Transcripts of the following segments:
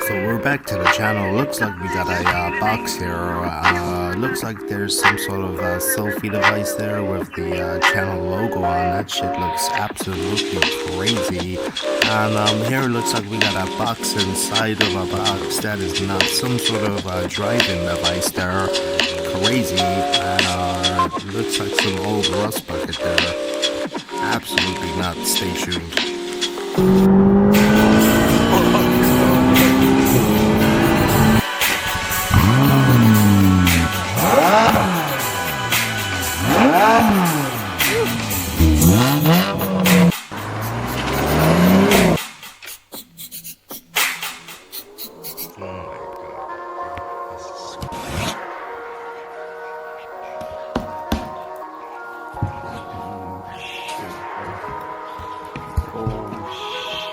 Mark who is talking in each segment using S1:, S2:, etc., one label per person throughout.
S1: So we're back to the channel. Looks like we got a box here. Looks like there's some sort of selfie device there with the channel logo on. That shit looks absolutely crazy. And here it looks like we got a box inside of a box. That is not some sort of driving device there. Crazy. And looks like some old rust bucket there. Absolutely not. Stay tuned.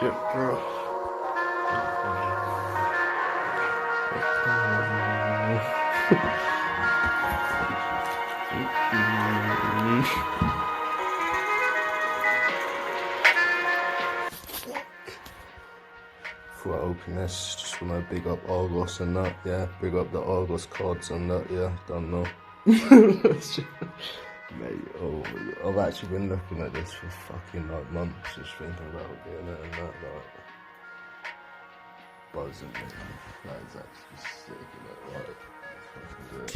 S1: Shit, bro. Before I open this, just wanna big up Argos and that, yeah. Big up the Argos cards and that, yeah. Don't know. Mate, oh, I've actually been looking at this for fucking like months, just thinking about getting it and that, like, buzzing me. That is actually sick, isn't it? Like, let's fucking do it.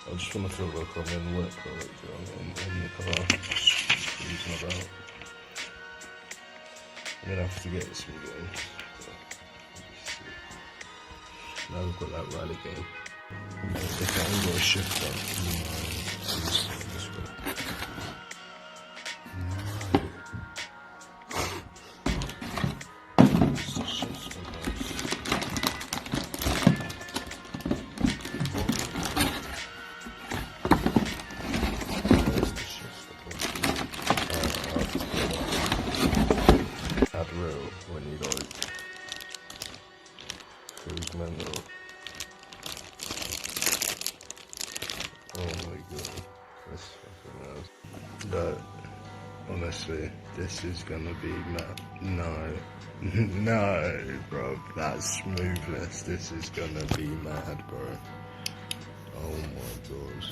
S1: I just want to feel like I'm in work, like, you know, in the car, just cruising about. I'm gonna have to get some game. Now we've got that rally game. If I haven't got a shift on, this way. When you like cruise mental. Oh my god, this fucking ass. No, honestly, this is gonna be mad. No, no, bro, that smoothness, this is gonna be mad, bro. Oh my god.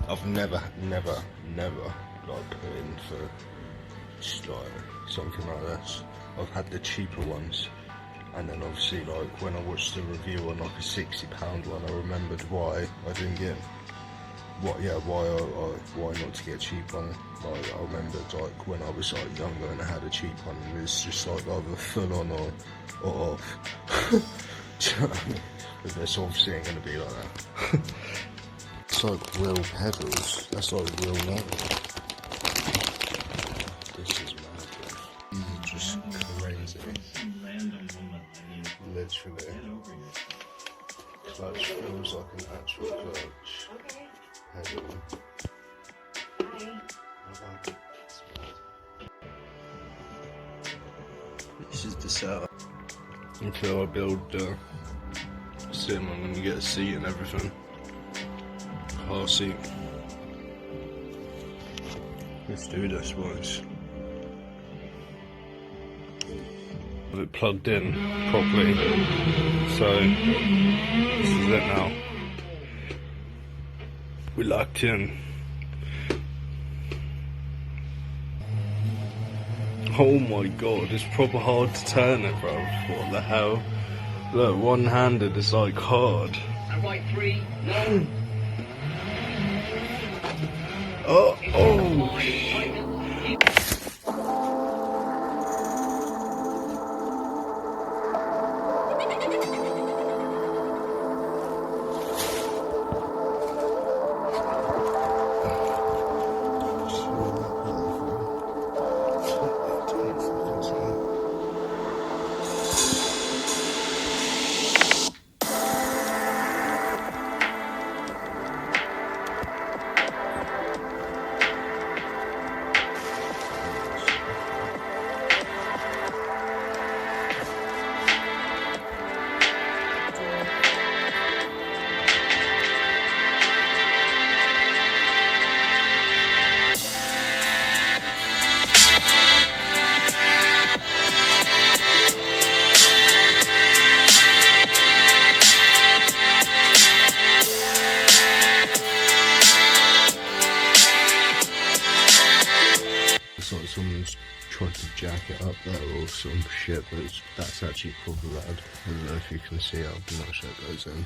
S1: I've never, like put in for like something like this. I've had the cheaper ones, and then obviously like when I watched the review on like a £60 one, I remembered why I didn't get why not to get a cheap one. Like I remembered like when I was like younger and I had a cheap one, and it was just like either full on or off. Do you know what I mean? But this obviously ain't gonna be like that. It's like real pedals. That's like real leather. This is mad, bro. Just crazy. Literally. Clutch feels like an actual clutch. Pedal. This is the setup. Until I build the sim, I'm gonna get a seat and everything. Car seat. Let's do this, boys. Have it plugged in properly. So this is it now. We're locked in. Oh my god, it's proper hard to turn it, bro. What the hell? Look, one-handed is like hard.
S2: Right 3, no.
S1: Oh. tried to jack it up there or some shit, but that's actually proper rad. I don't know if you can see how much that goes in.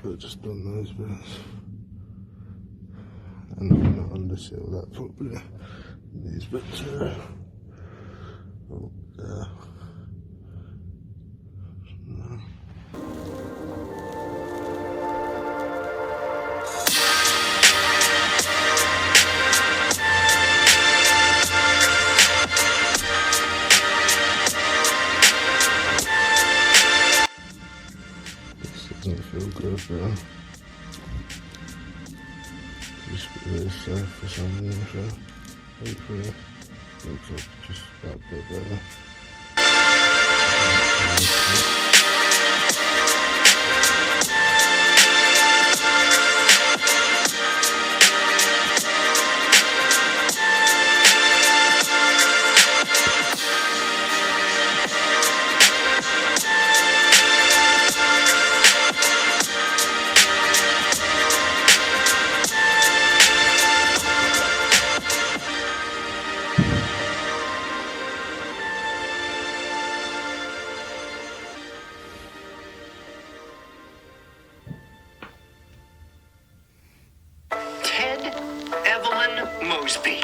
S1: I've just done those bits, and I'm going to underseal that properly. These bits are up there. No. Doesn't feel good, bro. Just really safe for some reason, so hopefully looks like just that bit better.
S3: Mosby,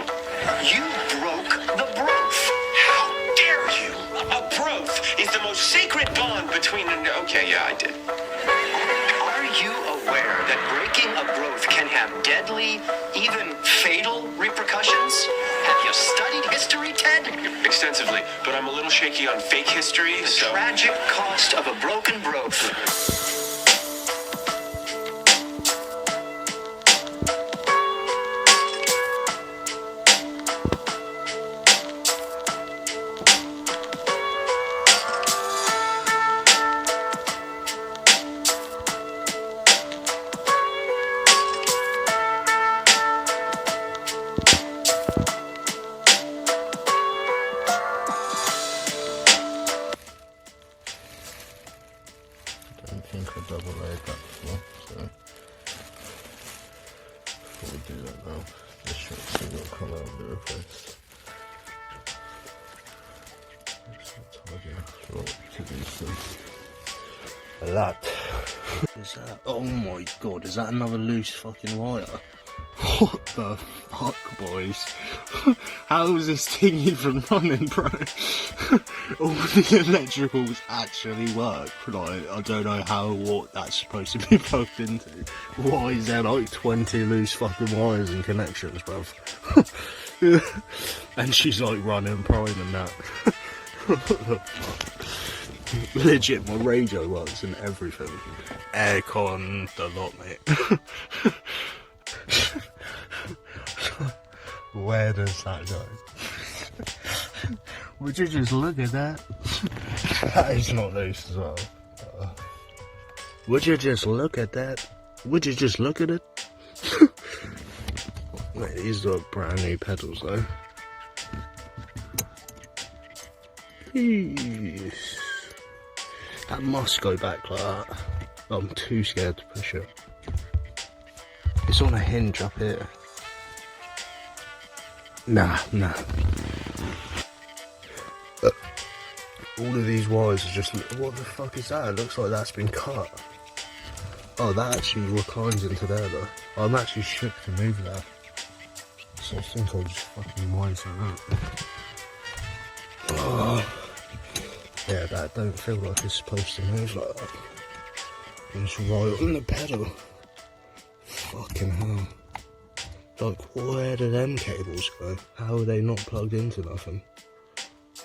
S3: you broke the broth. How dare you? A broth is the most sacred bond between an... Okay, yeah, I did. Are you aware that breaking a broth can have deadly, even fatal repercussions? Have you studied history, Ted?
S4: Extensively, but I'm a little shaky on fake history,
S3: The
S4: so...
S3: tragic cost of a broken broth.
S1: think I double laid that before, so before we do that now, this shirt's single colour will be replaced. To these things. A lot. Is that? Oh my god, is that another loose fucking wire? What the fuck, boys? How is this thing even running, bro? All the electricals actually work. Like, I don't know what that's supposed to be plugged into. Why is there like 20 loose fucking wires and connections, bruv? And she's like running prime and that. Legit, my radio works and everything. Aircon, the lot, mate. Where does that go? Would you just look at that? That is not loose as well. Would you just look at that? Would you just look at it? Mate, these are brand new pedals though. Jeez. That must go back like that. I'm too scared to push it. It's on a hinge up here. Nah. All of these wires are just... What the fuck is that? It looks like that's been cut. Oh, that actually reclines into there though. I'm actually shook to move that. So I think I'll just fucking wind something up. Oh. Yeah, that don't feel like it's supposed to move like that. And it's right on the pedal. Fucking hell. Like, where do them cables go? How are they not plugged into nothing?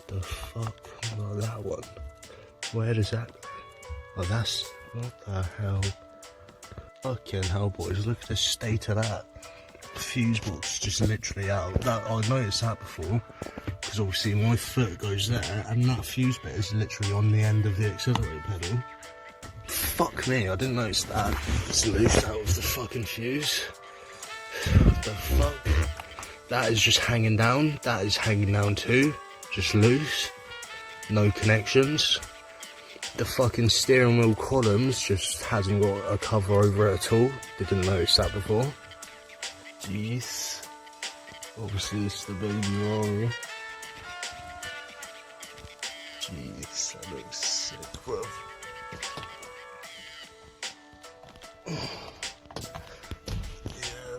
S1: The fuck? Like that one. Where does that go? Oh, that's... What the hell? Fucking hell, boys. Look at the state of that. The fuse box just literally out. That, I noticed that before. Because obviously my foot goes there, and that fuse bit is literally on the end of the accelerator pedal. Fuck me, I didn't notice that. It's loose out of the fucking fuse. What the fuck? That is just hanging down. That is hanging down too. Just loose. No connections. The fucking steering wheel columns just hasn't got a cover over it at all. Didn't notice that before. Jeez. Obviously it's the baby Rory. Jeez, that looks sick, bro. Yeah,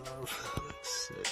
S1: that looks sick.